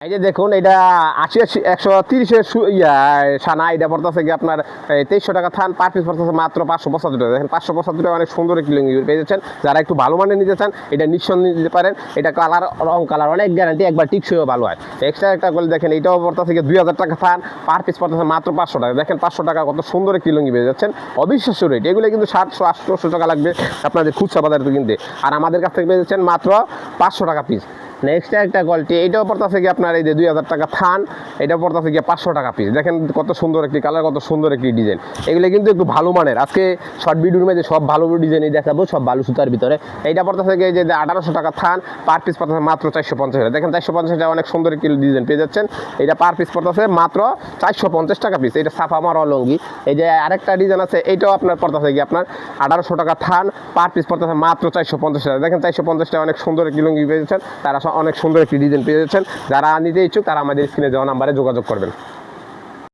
এই যে দেখুন এটা 80-130-এর সানা এটা পড়তেছে কি আপনার 2300 টাকা থান, পার পিস পড়তেছে মাত্র 575 টাকা। দেখেন 575 টাকা অনেক সুন্দর একটি লুঙ্গি পেয়ে যাচ্ছেন। যারা একটু ভালো মানের নিতে চান এটা নিঃসন্দেহে নিতে পারেন। এটা কালার রং কালার অনেক গ্যারান্টি, একবার টিকসইও ভালো হয়। এক্সট্রা একটা করে দেখেন এটাও পড়তেছে কি 2000 টাকা থান, পার পিস পড়তেছে মাত্র 500 টাকা। দেখেন 500 টাকা কত সুন্দর একটি লুঙ্গি পেয়ে যাচ্ছেন, অবিশ্বাস্য রেট। এগুলো কিন্তু 700-800 টাকা লাগবে আপনাদের খুচরা বাজারে কিনতে, আর আমাদের কাছ থেকে পেয়ে যাচ্ছেন মাত্র 500 টাকা পিস। নেক্সট একটা কোয়ালিটি এটাও পড়তেছে কি আপনার এই যে 2000 টাকা থান, এটাও পড়তেছে কি 500 টাকা পিস। দেখেন কত সুন্দর একটি কালার, কত সুন্দর একটি ডিজাইন। এগুলো কিন্তু একটু ভালো মানের। আজকে শর্ট ভিডিওর মধ্যে সব ভালো ডিজাইনই দেখাবো, সব ভালো সুতার ভিতরে। এইটা পড়তেছে কি যে 1800 টাকা থান, পার পিস পড়তেছে মাত্র 450 টাকা। দেখেন 450 টাকা অনেক সুন্দর একটি ডিজাইন পেয়ে যাচ্ছেন। এটা পার পিস পড়তেছে মাত্র 450 টাকা পিস। এটা সাফা মারা লুঙ্গি। এই যে আরেকটা ডিজাইন আছে, এইটাও আপনার পড়তেছে কি আপনার 1800 টাকা থান, পার পিস পড়তেছে মাত্র 450 টাকা। দেখেন 450 টাকা অনেক সুন্দর একটি লুঙ্গি পেয়ে যাচ্ছেন। তারা অনেক সুন্দর একটি ডিজাইন পেয়ে যাচ্ছেন। যারা নিতে ইচ্ছুক তারা আমাদের স্ক্রিনে দেওয়া নাম্বারে যোগাযোগ করবেন।